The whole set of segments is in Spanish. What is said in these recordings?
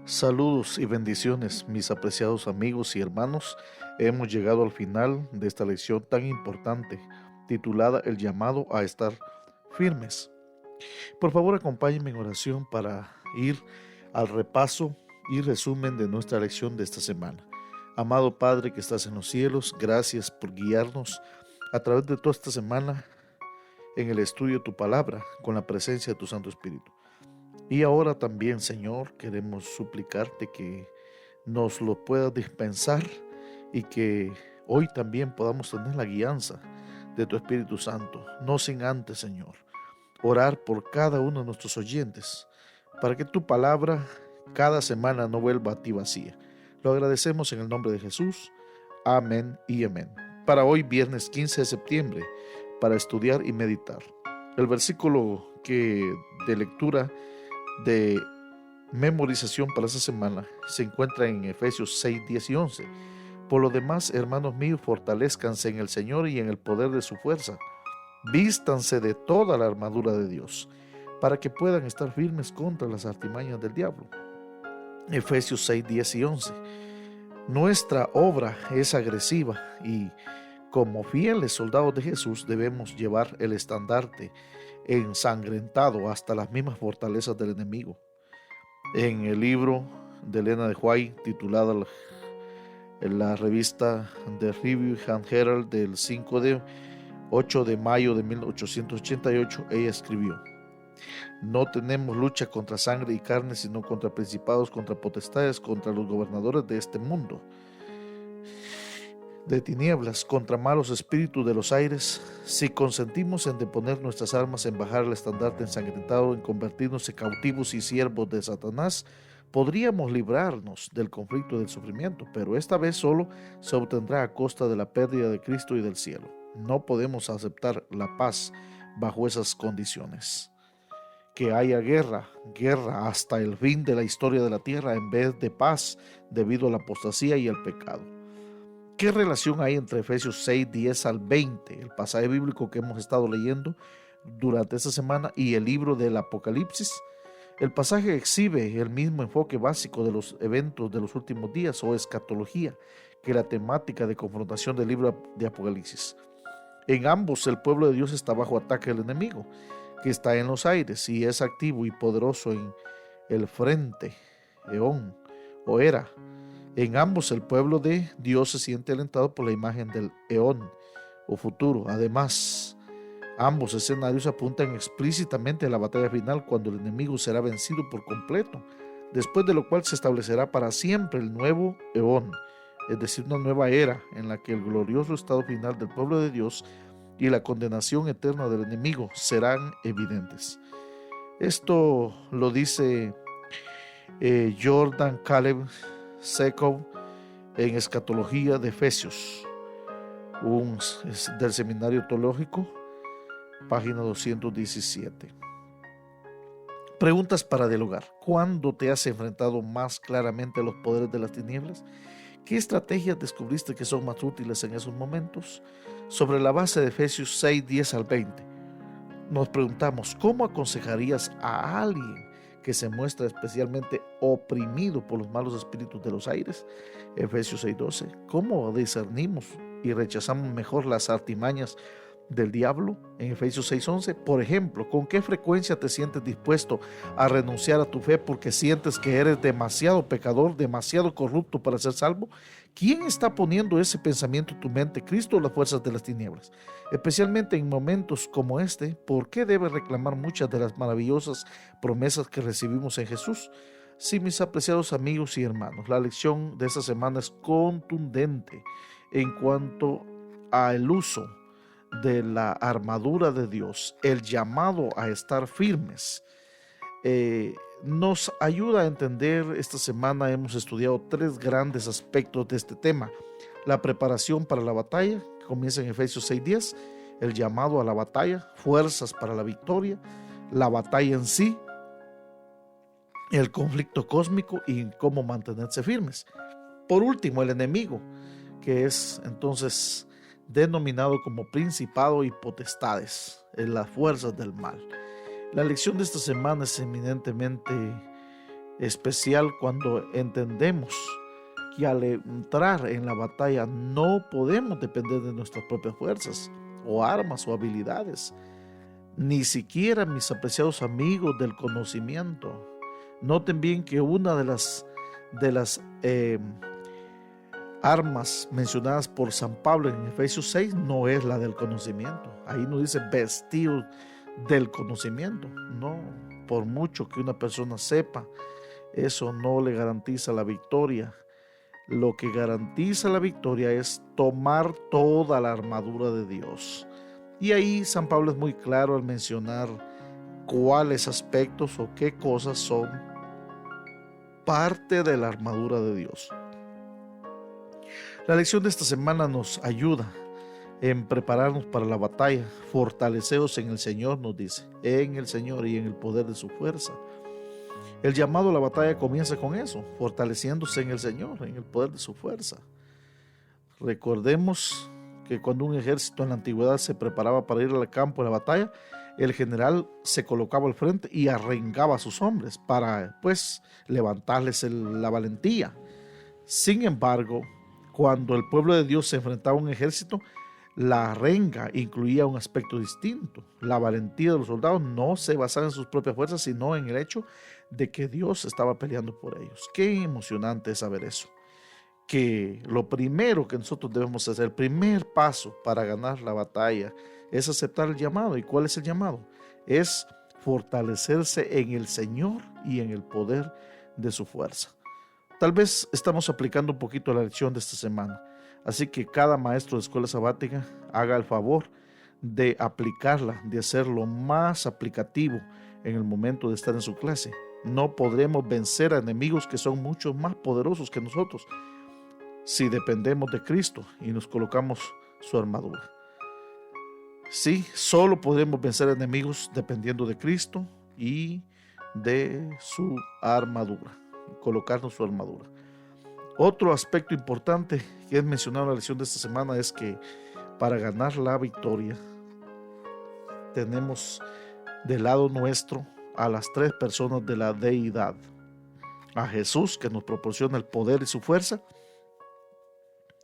Saludos y bendiciones, mis apreciados amigos y hermanos. Hemos llegado al final de esta lección tan importante, titulada El llamado a estar firmes. Por favor, acompáñenme en oración para ir al repaso y resumen de nuestra lección de esta semana. Amado Padre que estás en los cielos, gracias por guiarnos a través de toda esta semana en el estudio de tu palabra, con la presencia de tu Santo Espíritu. Y ahora también, Señor, queremos suplicarte que nos lo puedas dispensar y que hoy también podamos tener la guianza de tu Espíritu Santo, no sin antes, Señor, orar por cada uno de nuestros oyentes, para que tu palabra cada semana no vuelva a ti vacía. Lo agradecemos en el nombre de Jesús. Amén y amén. Para hoy, viernes 15 de septiembre, para estudiar y meditar. El versículo de lectura de memorización para esta semana se encuentra en Efesios 6, 10 y 11. Por lo demás, hermanos míos, fortalezcanse en el Señor y en el poder de su fuerza. Vístanse de toda la armadura de Dios, para que puedan estar firmes contra las artimañas del diablo. Efesios 6, 10 y 11. Nuestra obra es agresiva y, como fieles soldados de Jesús, debemos llevar el estandarte ensangrentado hasta las mismas fortalezas del enemigo. En el libro de Elena de White, titulada en la revista The Review and Herald del 8 de mayo de 1888, ella escribió: no tenemos lucha contra sangre y carne, sino contra principados, contra potestades, contra los gobernadores de este mundo de tinieblas, contra malos espíritus de los aires. Si consentimos en deponer nuestras armas, en bajar el estandarte ensangrentado, en convertirnos en cautivos y siervos de Satanás, podríamos librarnos del conflicto y del sufrimiento, pero esta vez solo se obtendrá a costa de la pérdida de Cristo y del cielo. No podemos aceptar la paz bajo esas condiciones. Que haya guerra hasta el fin de la historia de la tierra en vez de paz debido a la apostasía y el pecado. ¿Qué relación hay entre Efesios 6, 10 al 20, el pasaje bíblico que hemos estado leyendo durante esta semana, y el libro del Apocalipsis? El pasaje exhibe el mismo enfoque básico de los eventos de los últimos días, o escatología, que la temática de confrontación del libro de Apocalipsis. En ambos, el pueblo de Dios está bajo ataque del enemigo, que está en los aires y es activo y poderoso en el frente, eón o era. En ambos, el pueblo de Dios se siente alentado por la imagen del eón o futuro. Además, ambos escenarios apuntan explícitamente a la batalla final, cuando el enemigo será vencido por completo, después de lo cual se establecerá para siempre el nuevo eón, es decir, una nueva era en la que el glorioso estado final del pueblo de Dios y la condenación eterna del enemigo serán evidentes. Esto lo dice Jordan Caleb Sekov en Escatología de Efesios, del Seminario Teológico, página 217. Preguntas para dialogar. ¿Cuándo te has enfrentado más claramente a los poderes de las tinieblas? ¿Qué estrategias descubriste que son más útiles en esos momentos? Sobre la base de Efesios 6, 10 al 20, nos preguntamos: ¿cómo aconsejarías a alguien que se muestra especialmente oprimido por los malos espíritus de los aires? Efesios 6, 12. ¿Cómo discernimos y rechazamos mejor las artimañas del diablo? En Efesios 6, 11. Por ejemplo, ¿con qué frecuencia te sientes dispuesto a renunciar a tu fe porque sientes que eres demasiado pecador, demasiado corrupto para ser salvo? ¿Quién está poniendo ese pensamiento en tu mente, Cristo o las fuerzas de las tinieblas? Especialmente en momentos como este, ¿por qué debes reclamar muchas de las maravillosas promesas que recibimos en Jesús? Sí, mis apreciados amigos y hermanos, la lección de esta semana es contundente en cuanto al uso de la armadura de Dios, el llamado a estar firmes. Nos ayuda a entender. Esta semana hemos estudiado 3 grandes aspectos de este tema: la preparación para la batalla, que comienza en Efesios 6:10, el llamado a la batalla, fuerzas para la victoria, la batalla en sí, el conflicto cósmico y cómo mantenerse firmes. Por último, el enemigo, que es entonces denominado como principado y potestades, en las fuerzas del mal. La lección de esta semana es eminentemente especial cuando entendemos que al entrar en la batalla no podemos depender de nuestras propias fuerzas o armas o habilidades, ni siquiera, mis apreciados amigos, del conocimiento. Noten bien que una de las armas mencionadas por San Pablo en Efesios 6 no es la del conocimiento. Ahí no dice vestido del conocimiento. No, por mucho que una persona sepa, eso no le garantiza la victoria. Lo que garantiza la victoria es tomar toda la armadura de Dios. Y ahí San Pablo es muy claro al mencionar cuáles aspectos o qué cosas son parte de la armadura de Dios. La lección de esta semana nos ayuda en prepararnos para la batalla. Fortaleceos en el Señor, nos dice, en el Señor y en el poder de su fuerza. El llamado a la batalla comienza con eso, fortaleciéndose en el Señor, en el poder de su fuerza. Recordemos que cuando un ejército en la antigüedad se preparaba para ir al campo de la batalla, el general se colocaba al frente y arrengaba a sus hombres para, pues, levantarles la valentía. Sin embargo, cuando el pueblo de Dios se enfrentaba a un ejército, la arenga incluía un aspecto distinto. La valentía de los soldados no se basaba en sus propias fuerzas, sino en el hecho de que Dios estaba peleando por ellos. Qué emocionante es saber eso. Que lo primero que nosotros debemos hacer, el primer paso para ganar la batalla, es aceptar el llamado. ¿Y cuál es el llamado? Es fortalecerse en el Señor y en el poder de su fuerza. Tal vez estamos aplicando un poquito la lección de esta semana, así que cada maestro de escuela sabática haga el favor de aplicarla, de hacerlo más aplicativo en el momento de estar en su clase. No podremos vencer a enemigos que son mucho más poderosos que nosotros si dependemos de Cristo y nos colocamos su armadura. Sí, solo podremos vencer a enemigos dependiendo de Cristo y de su armadura, colocarnos su armadura. Otro aspecto importante que es mencionado en la lección de esta semana es que para ganar la victoria tenemos del lado nuestro a las tres personas de la deidad: a Jesús, que nos proporciona el poder y su fuerza;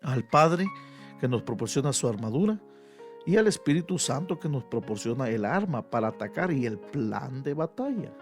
al Padre, que nos proporciona su armadura; y al Espíritu Santo, que nos proporciona el arma para atacar y el plan de batalla.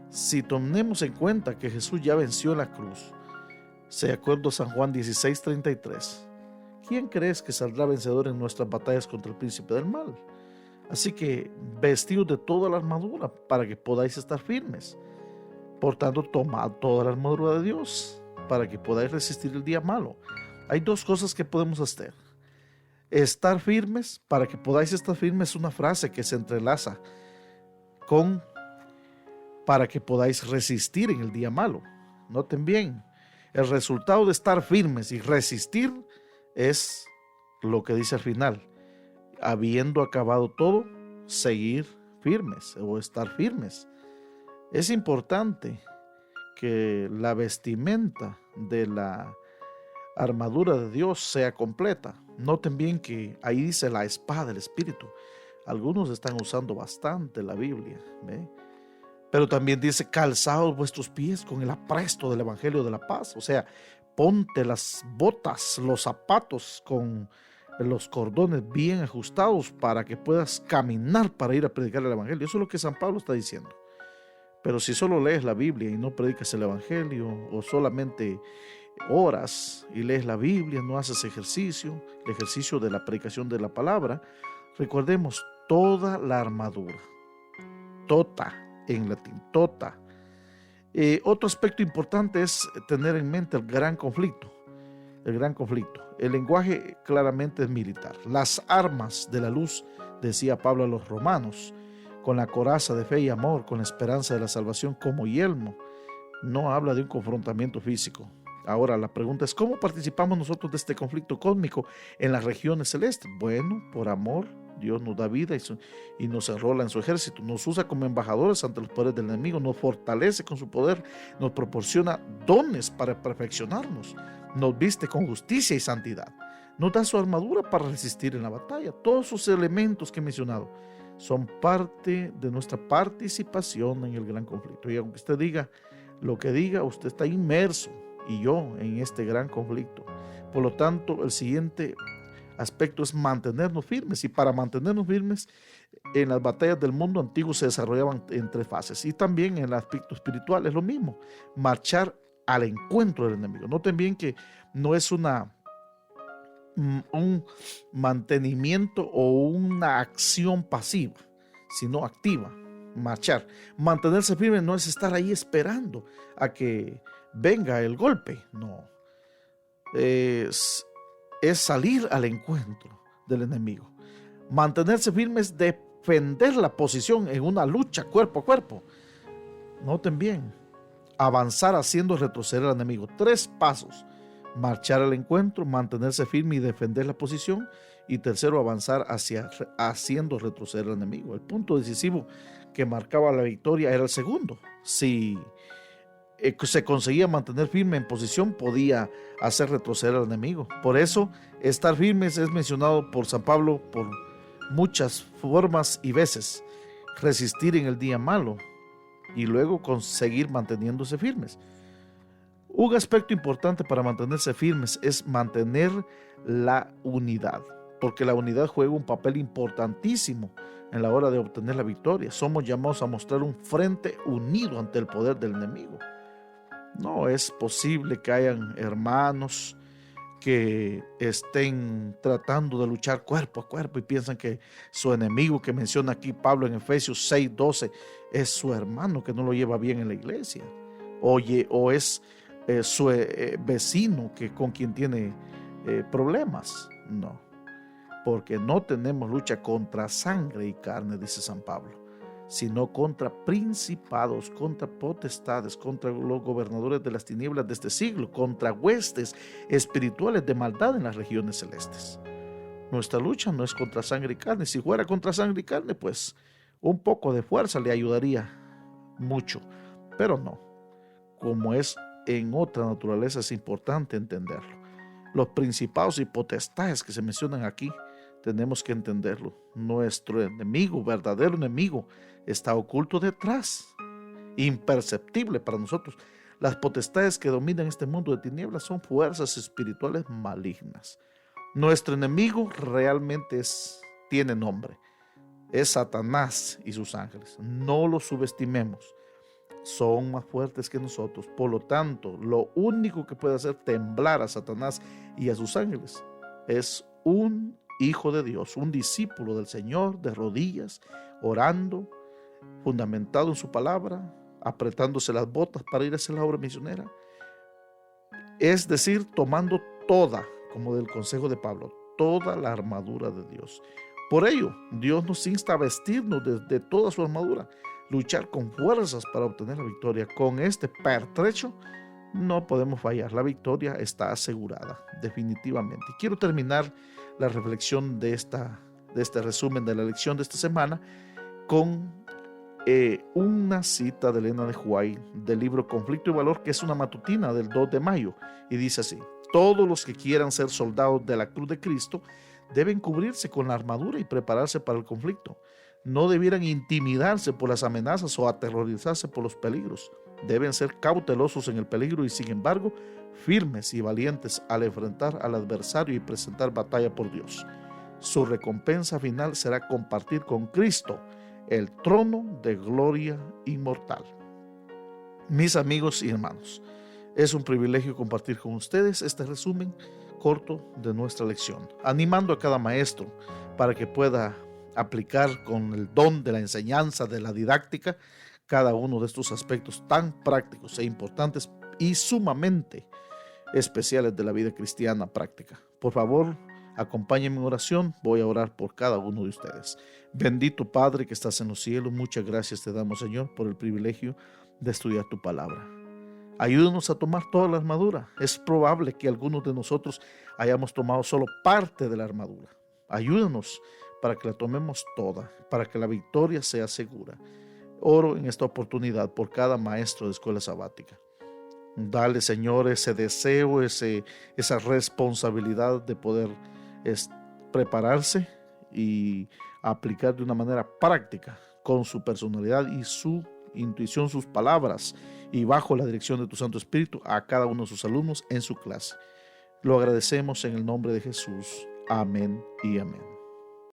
Si tomemos en cuenta que Jesús ya venció en la cruz, de acuerdo a San Juan 16:33, ¿quién crees que saldrá vencedor en nuestras batallas contra el príncipe del mal? Así que vestidos de toda la armadura para que podáis estar firmes. Por tanto, tomad toda la armadura de Dios para que podáis resistir el día malo. Hay dos cosas que podemos hacer. Estar firmes, para que podáis estar firmes, es una frase que se entrelaza con para que podáis resistir en el día malo. Noten bien, el resultado de estar firmes y resistir es lo que dice al final: habiendo acabado todo, seguir firmes o estar firmes. Es importante que la vestimenta de la armadura de Dios sea completa. Noten bien que ahí dice la espada del Espíritu. Algunos están usando bastante la Biblia, ¿ve? Pero también dice: calzaos vuestros pies con el apresto del Evangelio de la paz. O sea, ponte las botas, los zapatos con los cordones bien ajustados para que puedas caminar para ir a predicar el Evangelio. Eso es lo que San Pablo está diciendo. Pero si solo lees la Biblia y no predicas el Evangelio, o solamente oras y lees la Biblia, no haces ejercicio, el ejercicio de la predicación de la palabra, recordemos toda la armadura, tota, en latín, tota. Otro aspecto importante es tener en mente el gran conflicto. El lenguaje claramente es militar. Las armas de la luz, decía Pablo a los romanos, con la coraza de fe y amor, con la esperanza de la salvación como yelmo. No habla de un confrontamiento físico. Ahora la pregunta es: ¿cómo participamos nosotros de este conflicto cósmico en las regiones celestes? Bueno, por amor. Dios nos da vida y nos enrola en su ejército, nos usa como embajadores ante los poderes del enemigo, nos fortalece con su poder, nos proporciona dones para perfeccionarnos, nos viste con justicia y santidad, nos da su armadura para resistir en la batalla. Todos esos elementos que he mencionado son parte de nuestra participación en el gran conflicto. Y aunque usted diga: Lo que diga, usted está inmerso y yo en este gran conflicto. Por lo tanto, el siguiente aspecto es mantenernos firmes. Y para mantenernos firmes, en las batallas del mundo antiguo se desarrollaban en 3 fases. Y también en el aspecto espiritual es lo mismo. Marchar al encuentro del enemigo. Noten bien que no es un mantenimiento o una acción pasiva, sino activa. Marchar. Mantenerse firme no es estar ahí esperando a que venga el golpe. No. Es salir al encuentro del enemigo. Mantenerse firme es defender la posición en una lucha cuerpo a cuerpo. Noten bien, avanzar haciendo retroceder al enemigo. 3 pasos: marchar al encuentro, mantenerse firme y defender la posición. Y tercero, avanzar haciendo retroceder al enemigo. El punto decisivo que marcaba la victoria era el segundo. Si se conseguía mantener firme en posición, podía hacer retroceder al enemigo. Por eso, estar firmes es mencionado por San Pablo por muchas formas y veces. Resistir en el día malo y luego conseguir manteniéndose firmes. Un aspecto importante para mantenerse firmes es mantener la unidad, porque la unidad juega un papel importantísimo en la hora de obtener la victoria. Somos llamados a mostrar un frente unido ante el poder del enemigo. No es posible que hayan hermanos que estén tratando de luchar cuerpo a cuerpo y piensan que su enemigo, que menciona aquí Pablo en Efesios 6:12, es su hermano que no lo lleva bien en la iglesia, o es su vecino con quien tiene problemas. No, porque no tenemos lucha contra sangre y carne, dice San Pablo, sino contra principados, contra potestades, contra los gobernadores de las tinieblas de este siglo, contra huestes espirituales de maldad en las regiones celestes. Nuestra lucha no es contra sangre y carne. Si fuera contra sangre y carne, pues un poco de fuerza le ayudaría mucho, pero no. Como es en otra naturaleza, es importante entenderlo. Los principados y potestades que se mencionan aquí, tenemos que entenderlo. Nuestro enemigo, verdadero enemigo, está oculto detrás, imperceptible para nosotros. Las potestades que dominan este mundo de tinieblas son fuerzas espirituales malignas. Nuestro enemigo realmente tiene nombre. Es Satanás y sus ángeles. No lo subestimemos. Son más fuertes que nosotros. Por lo tanto, lo único que puede hacer temblar a Satanás y a sus ángeles es un hijo de Dios, un discípulo del Señor, de rodillas, orando, fundamentado en su palabra, apretándose las botas para ir a hacer la obra misionera. Es decir, tomando toda, como del consejo de Pablo, toda la armadura de Dios. Por ello, Dios nos insta a vestirnos de toda su armadura, luchar con fuerzas para obtener la victoria. Con este pertrecho no podemos fallar. La victoria está asegurada, definitivamente. Y quiero terminar la reflexión de este resumen de la lección de esta semana con una cita de Elena de White del libro Conflicto y Valor, que es una matutina del 2 de mayo, y dice así: todos los que quieran ser soldados de la cruz de Cristo deben cubrirse con la armadura y prepararse para el conflicto. No debieran intimidarse por las amenazas o aterrorizarse por los peligros. Deben ser cautelosos en el peligro y, sin embargo, firmes y valientes al enfrentar al adversario y presentar batalla por Dios. Su recompensa final será compartir con Cristo el trono de gloria inmortal. Mis amigos y hermanos, es un privilegio compartir con ustedes este resumen corto de nuestra lección, animando a cada maestro para que pueda aplicar con el don de la enseñanza, de la didáctica, cada uno de estos aspectos tan prácticos e importantes y sumamente especiales de la vida cristiana práctica. Por favor, acompáñenme en oración. Voy a orar por cada uno de ustedes. Bendito Padre que estás en los cielos, muchas gracias te damos, Señor, por el privilegio de estudiar tu palabra. Ayúdanos a tomar toda la armadura. Es probable que algunos de nosotros hayamos tomado solo parte de la armadura. Ayúdanos para que la tomemos toda, para que la victoria sea segura. Oro en esta oportunidad por cada maestro de escuela sabática. Dale, Señor, ese deseo, esa responsabilidad de poder prepararse y aplicar de una manera práctica con su personalidad y su intuición sus palabras y bajo la dirección de tu Santo Espíritu a cada uno de sus alumnos en su clase. Lo agradecemos en el nombre de Jesús. Amén y amén.